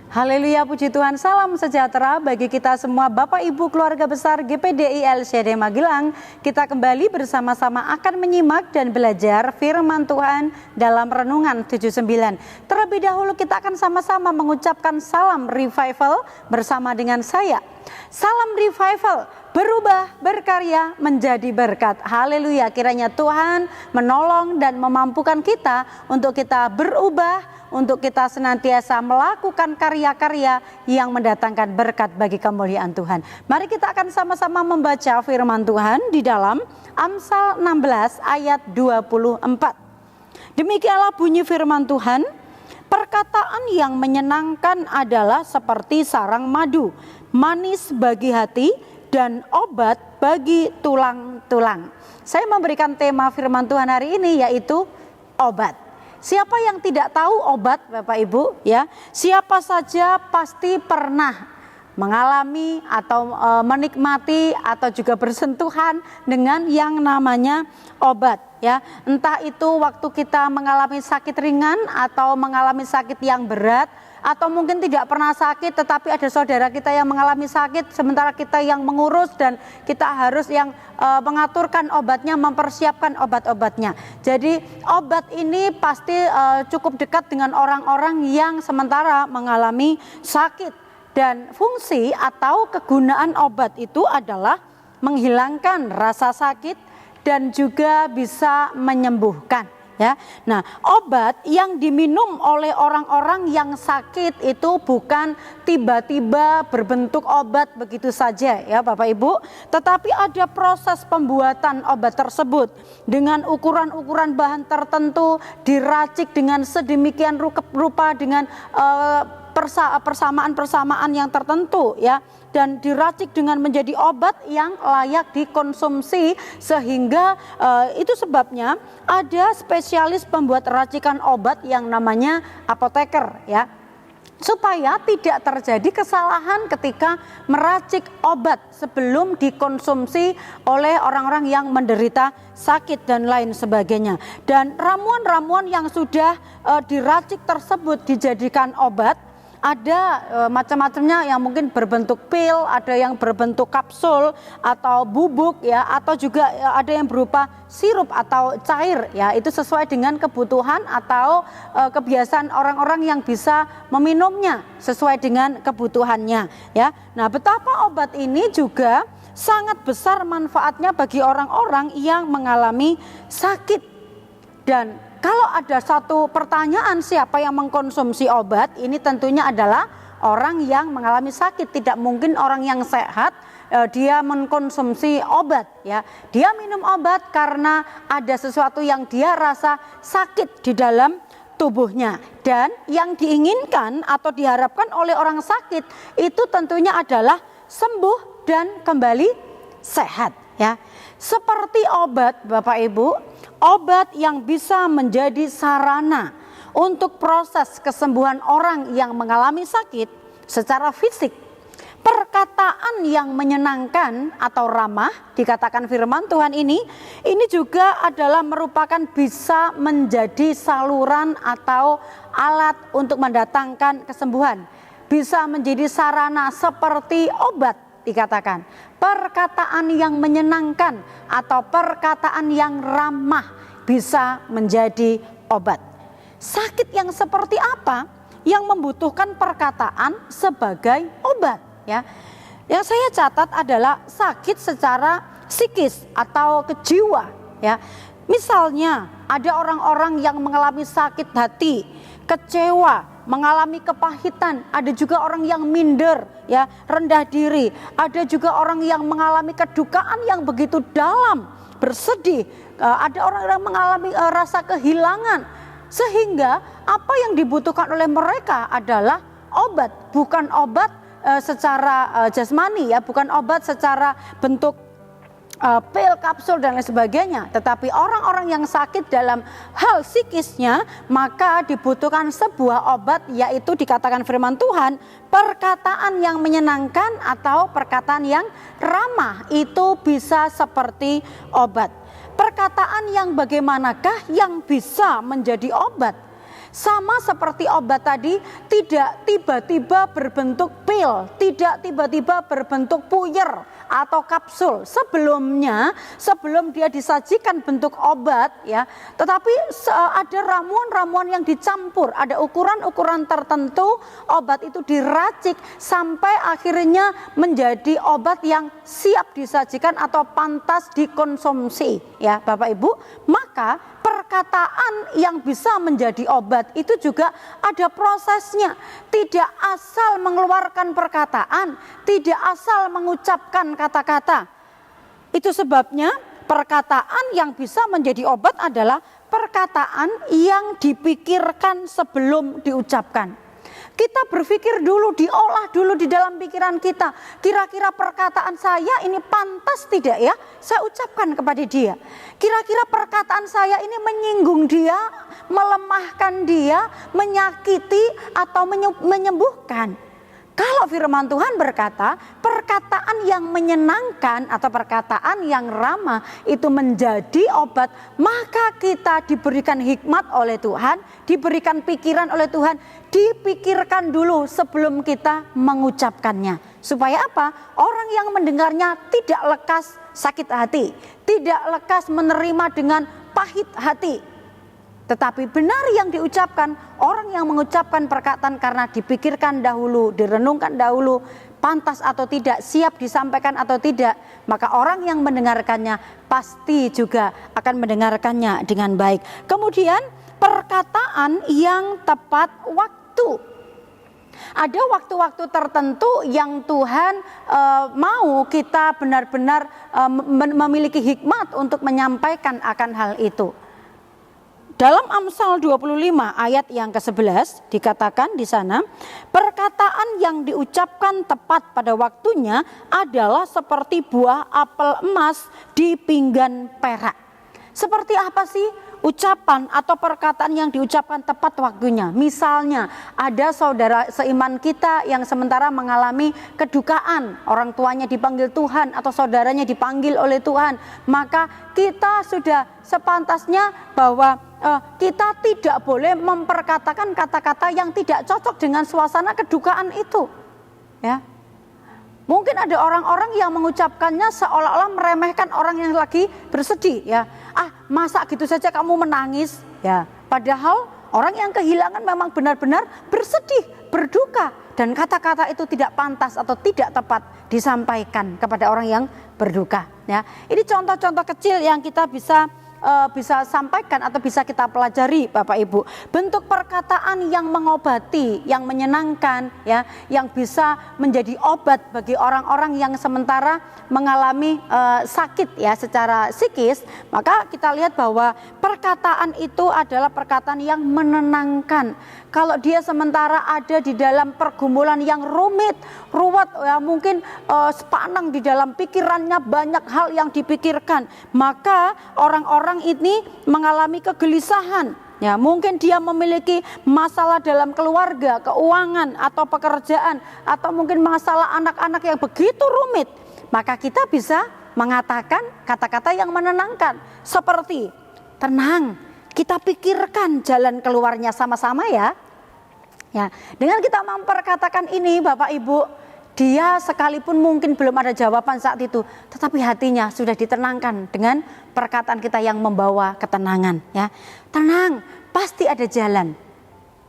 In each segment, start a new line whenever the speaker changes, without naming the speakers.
Haleluya, puji Tuhan, salam sejahtera bagi kita semua Bapak Ibu keluarga besar GPDI LCD Magelang. Kita kembali bersama-sama akan menyimak dan belajar firman Tuhan dalam Renungan 79. Terlebih dahulu kita akan sama-sama mengucapkan salam revival bersama dengan saya. Salam revival, berubah, berkarya, menjadi berkat. Haleluya, kiranya Tuhan menolong dan memampukan kita untuk kita berubah, untuk kita senantiasa melakukan karya-karya yang mendatangkan berkat bagi kemuliaan Tuhan. Mari kita akan sama-sama membaca firman Tuhan di dalam Amsal 16 ayat 24. Demikianlah bunyi firman Tuhan, perkataan yang menyenangkan adalah seperti sarang madu, manis bagi hati dan obat bagi tulang-tulang. Saya memberikan tema firman Tuhan hari ini yaitu obat. Siapa yang tidak tahu obat, Bapak Ibu, ya? Siapa saja pasti pernah mengalami atau menikmati atau juga bersentuhan dengan yang namanya obat, ya. Entah itu waktu kita mengalami sakit ringan atau mengalami sakit yang berat, atau mungkin tidak pernah sakit tetapi ada saudara kita yang mengalami sakit sementara kita yang mengurus dan kita harus yang mengaturkan obatnya, mempersiapkan obat-obatnya. Jadi obat ini pasti cukup dekat dengan orang-orang yang sementara mengalami sakit, dan fungsi atau kegunaan obat itu adalah menghilangkan rasa sakit dan juga bisa menyembuhkan. Ya, nah obat yang diminum oleh orang-orang yang sakit itu bukan tiba-tiba berbentuk obat begitu saja ya Bapak Ibu, tetapi ada proses pembuatan obat tersebut dengan ukuran-ukuran bahan tertentu, diracik dengan sedemikian rupa dengan persamaan-persamaan yang tertentu ya, dan diracik dengan menjadi obat yang layak dikonsumsi, sehingga itu sebabnya ada spesialis pembuat racikan obat yang namanya apoteker ya, supaya tidak terjadi kesalahan ketika meracik obat sebelum dikonsumsi oleh orang-orang yang menderita sakit dan lain sebagainya. Dan ramuan-ramuan yang sudah diracik tersebut dijadikan obat, ada macam-macamnya, yang mungkin berbentuk pil, ada yang berbentuk kapsul atau bubuk ya, atau juga ada yang berupa sirup atau cair ya. Itu sesuai dengan kebutuhan atau kebiasaan orang-orang yang bisa meminumnya sesuai dengan kebutuhannya ya. Nah, betapa obat ini juga sangat besar manfaatnya bagi orang-orang yang mengalami sakit. Dan kalau ada satu pertanyaan, siapa yang mengkonsumsi obat, ini tentunya adalah orang yang mengalami sakit. Tidak mungkin orang yang sehat dia mengkonsumsi obat ya. Dia minum obat karena ada sesuatu yang dia rasa sakit di dalam tubuhnya. Dan yang diinginkan atau diharapkan oleh orang sakit itu tentunya adalah sembuh dan kembali sehat ya. Seperti obat Bapak Ibu, obat yang bisa menjadi sarana untuk proses kesembuhan orang yang mengalami sakit secara fisik. Perkataan yang menyenangkan atau ramah, dikatakan firman Tuhan ini juga adalah merupakan bisa menjadi saluran atau alat untuk mendatangkan kesembuhan. Bisa menjadi sarana seperti obat. Dikatakan perkataan yang menyenangkan atau perkataan yang ramah bisa menjadi obat. Sakit yang seperti apa yang membutuhkan perkataan sebagai obat ya? Yang saya catat adalah sakit secara psikis atau kejiwa ya. Misalnya ada orang-orang yang mengalami sakit hati, kecewa, mengalami kepahitan, ada juga orang yang minder ya, rendah diri, ada juga orang yang mengalami kedukaan yang begitu dalam, bersedih, ada orang yang mengalami rasa kehilangan, sehingga apa yang dibutuhkan oleh mereka adalah obat, bukan obat secara jasmani ya, bukan obat secara bentuk pil, kapsul dan lain sebagainya, tetapi orang-orang yang sakit dalam hal psikisnya, maka dibutuhkan sebuah obat, yaitu dikatakan firman Tuhan, perkataan yang menyenangkan atau perkataan yang ramah itu bisa seperti obat. Perkataan yang bagaimanakah yang bisa menjadi obat? Sama seperti obat tadi, tidak tiba-tiba berbentuk pil, tidak tiba-tiba berbentuk puyer atau kapsul. Sebelum dia disajikan bentuk obat ya, tetapi ada ramuan-ramuan yang dicampur, ada ukuran-ukuran tertentu, obat itu diracik sampai akhirnya menjadi obat yang siap disajikan atau pantas dikonsumsi ya Bapak Ibu. Maka perkataan yang bisa menjadi obat itu juga ada prosesnya. Tidak asal mengeluarkan perkataan, tidak asal mengucapkan kata-kata. Itu sebabnya perkataan yang bisa menjadi obat adalah perkataan yang dipikirkan sebelum diucapkan. Kita berpikir dulu, diolah dulu di dalam pikiran kita. Kira-kira perkataan saya ini pantas tidak ya saya ucapkan kepada dia. Kira-kira perkataan saya ini menyinggung dia, melemahkan dia, menyakiti atau menyembuhkan. Kalau firman Tuhan berkata, perkataan yang menyenangkan atau perkataan yang ramah itu menjadi obat, maka kita diberikan hikmat oleh Tuhan, diberikan pikiran oleh Tuhan, dipikirkan dulu sebelum kita mengucapkannya. Supaya apa? Orang yang mendengarnya tidak lekas sakit hati, tidak lekas menerima dengan pahit hati. Tetapi benar yang diucapkan, orang yang mengucapkan perkataan karena dipikirkan dahulu, direnungkan dahulu, pantas atau tidak, siap disampaikan atau tidak, maka orang yang mendengarkannya pasti juga akan mendengarkannya dengan baik. Kemudian perkataan yang tepat waktu. Ada waktu-waktu tertentu yang Tuhan mau kita benar-benar memiliki hikmat untuk menyampaikan akan hal itu. Dalam Amsal 25 ayat yang ke-11 dikatakan di sana, perkataan yang diucapkan tepat pada waktunya adalah seperti buah apel emas di pinggan perak. Seperti apa sih ucapan atau perkataan yang diucapkan tepat waktunya? Misalnya ada saudara seiman kita yang sementara mengalami kedukaan, orang tuanya dipanggil Tuhan atau saudaranya dipanggil oleh Tuhan, maka kita sudah sepantasnya bahwa kita tidak boleh memperkatakan kata-kata yang tidak cocok dengan suasana kedukaan itu ya. Mungkin ada orang-orang yang mengucapkannya seolah-olah meremehkan orang yang lagi bersedih ya. Masa gitu saja kamu menangis ya. Padahal orang yang kehilangan memang benar-benar bersedih, berduka, dan kata-kata itu tidak pantas atau tidak tepat disampaikan kepada orang yang berduka ya. Ini contoh-contoh kecil yang kita bisa sampaikan atau bisa kita pelajari Bapak Ibu. Bentuk perkataan yang mengobati, yang menyenangkan ya, yang bisa menjadi obat bagi orang-orang yang sementara mengalami sakit ya secara psikis. Maka kita lihat bahwa perkataan itu adalah perkataan yang menenangkan. Kalau dia sementara ada di dalam pergumulan yang ruwet ya, mungkin sepanang di dalam pikirannya, banyak hal yang dipikirkan, maka orang-orang ini mengalami kegelisahan ya. Mungkin dia memiliki masalah dalam keluarga, keuangan atau pekerjaan, atau mungkin masalah anak-anak yang begitu rumit. Maka kita bisa mengatakan kata-kata yang menenangkan seperti, tenang, kita pikirkan jalan keluarnya sama-sama ya. Ya, dengan kita memperkatakan ini Bapak Ibu, dia sekalipun mungkin belum ada jawaban saat itu, tetapi hatinya sudah ditenangkan dengan perkataan kita yang membawa ketenangan ya. Tenang, pasti ada jalan.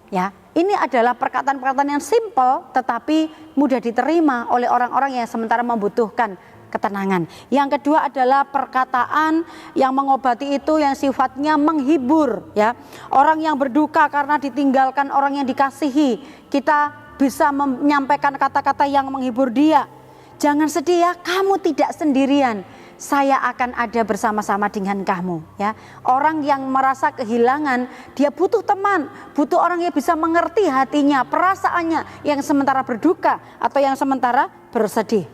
Ya, ini adalah perkataan-perkataan yang simpel tetapi mudah diterima oleh orang-orang yang sementara membutuhkan ketenangan. Yang kedua adalah perkataan yang mengobati itu yang sifatnya menghibur ya. Orang yang berduka karena ditinggalkan orang yang dikasihi, kita bisa menyampaikan kata-kata yang menghibur dia. Jangan sedih ya, kamu tidak sendirian. Saya akan ada bersama-sama dengan kamu ya. Orang yang merasa kehilangan, dia butuh teman, butuh orang yang bisa mengerti hatinya, perasaannya yang sementara berduka atau yang sementara bersedih.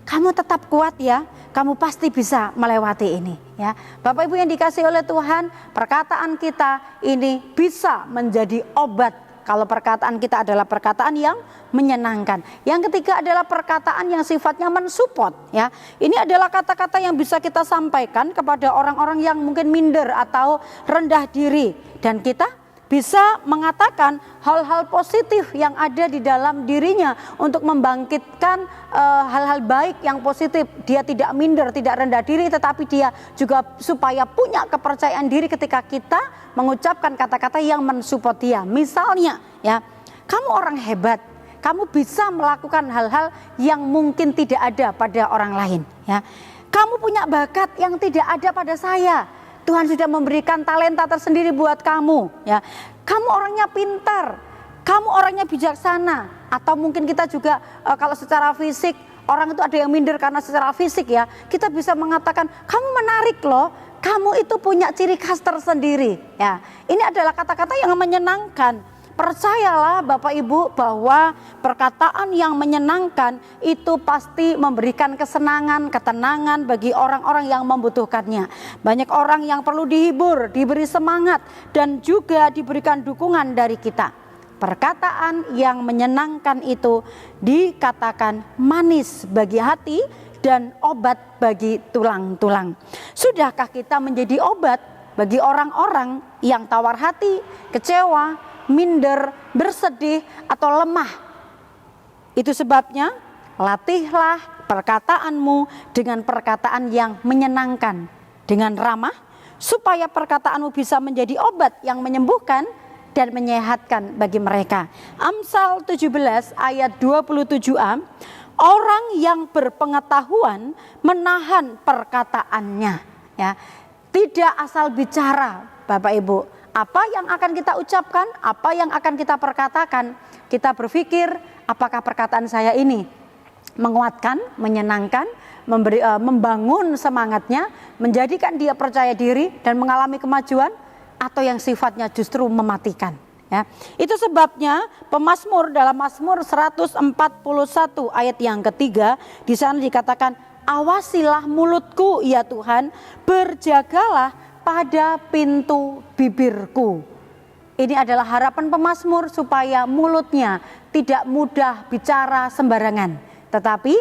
Kamu tetap kuat ya, kamu pasti bisa melewati ini ya. Bapak Ibu yang dikasihi oleh Tuhan, perkataan kita ini bisa menjadi obat kalau perkataan kita adalah perkataan yang menyenangkan. Yang ketiga adalah perkataan yang sifatnya mensupport ya. Ini adalah kata-kata yang bisa kita sampaikan kepada orang-orang yang mungkin minder atau rendah diri, dan kita bisa mengatakan hal-hal positif yang ada di dalam dirinya untuk membangkitkan hal-hal baik yang positif. Dia tidak minder, tidak rendah diri, tetapi dia juga supaya punya kepercayaan diri ketika kita mengucapkan kata-kata yang mensupport dia. Misalnya ya, kamu orang hebat, kamu bisa melakukan hal-hal yang mungkin tidak ada pada orang lain ya. Kamu punya bakat yang tidak ada pada saya. Tuhan sudah memberikan talenta tersendiri buat kamu ya. Kamu orangnya pintar, kamu orangnya bijaksana. Atau mungkin kita juga kalau secara fisik, orang itu ada yang minder karena secara fisik ya, kita bisa mengatakan kamu menarik loh, kamu itu punya ciri khas tersendiri ya. Ini adalah kata-kata yang menyenangkan. Percayalah Bapak Ibu bahwa perkataan yang menyenangkan itu pasti memberikan kesenangan, ketenangan bagi orang-orang yang membutuhkannya. Banyak orang yang perlu dihibur, diberi semangat, dan juga diberikan dukungan dari kita. Perkataan yang menyenangkan itu dikatakan manis bagi hati dan obat bagi tulang-tulang. Sudahkah kita menjadi obat bagi orang-orang yang tawar hati, kecewa, minder, bersedih, atau lemah? Itu sebabnya latihlah perkataanmu dengan perkataan yang menyenangkan, dengan ramah, supaya perkataanmu bisa menjadi obat yang menyembuhkan dan menyehatkan bagi mereka. Amsal 17 ayat 27a, orang yang berpengetahuan menahan perkataannya ya. Tidak asal bicara Bapak Ibu. Apa yang akan kita ucapkan, apa yang akan kita perkatakan, kita berpikir apakah perkataan saya ini menguatkan, menyenangkan, membangun semangatnya, menjadikan dia percaya diri dan mengalami kemajuan, atau yang sifatnya justru mematikan ya. Itu sebabnya pemazmur dalam Mazmur 141 ayat yang ketiga, di sana dikatakan, awasilah mulutku ya Tuhan, berjagalah pada pintu bibirku. Ini adalah harapan pemazmur supaya mulutnya tidak mudah bicara sembarangan, tetapi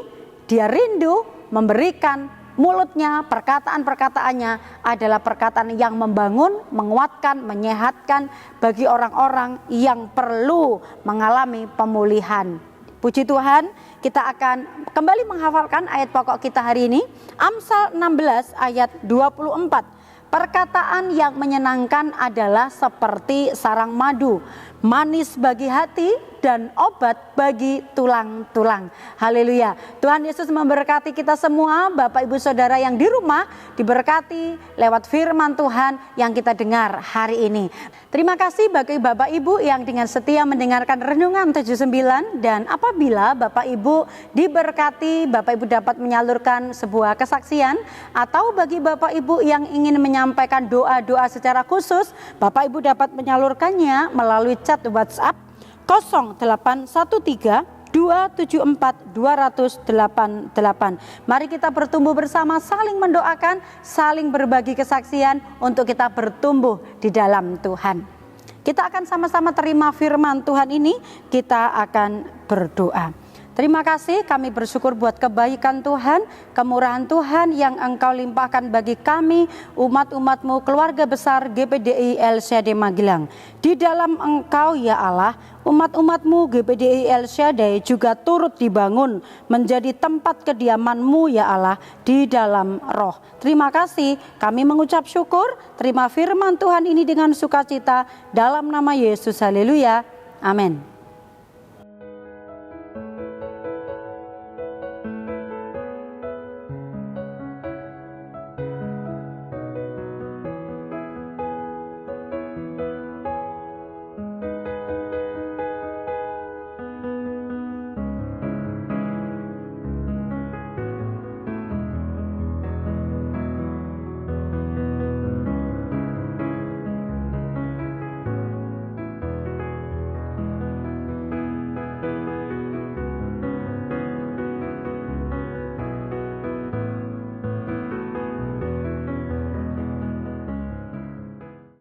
dia rindu memberikan mulutnya, perkataan-perkataannya adalah perkataan yang membangun, menguatkan, menyehatkan bagi orang-orang yang perlu mengalami pemulihan. Puji Tuhan, kita akan kembali menghafalkan ayat pokok kita hari ini, Amsal 16 ayat 24. Perkataan yang menyenangkan adalah seperti sarang madu, manis bagi hati dan obat bagi tulang-tulang. Haleluya. Tuhan Yesus memberkati kita semua, Bapak Ibu Saudara yang di rumah, diberkati lewat firman Tuhan yang kita dengar hari ini. Terima kasih bagi Bapak Ibu yang dengan setia mendengarkan Renungan 79, dan apabila Bapak Ibu diberkati, Bapak Ibu dapat menyalurkan sebuah kesaksian, atau bagi Bapak Ibu yang ingin menyampaikan doa-doa secara khusus, Bapak Ibu dapat menyalurkannya melalui chat WhatsApp 0813-274-288. Mari kita bertumbuh bersama, saling mendoakan, saling berbagi kesaksian untuk kita bertumbuh di dalam Tuhan. Kita akan sama-sama terima firman Tuhan ini, kita akan berdoa. Terima kasih, kami bersyukur buat kebaikan Tuhan, kemurahan Tuhan yang Engkau limpahkan bagi kami, umat-umat-Mu, keluarga besar GPDI El-Shaddai Magelang. Di dalam Engkau ya Allah, umat-umat-Mu GPDI El-Shaddai juga turut dibangun menjadi tempat kediaman-Mu ya Allah di dalam roh. Terima kasih, kami mengucap syukur, terima firman Tuhan ini dengan sukacita dalam nama Yesus. Haleluya, amin.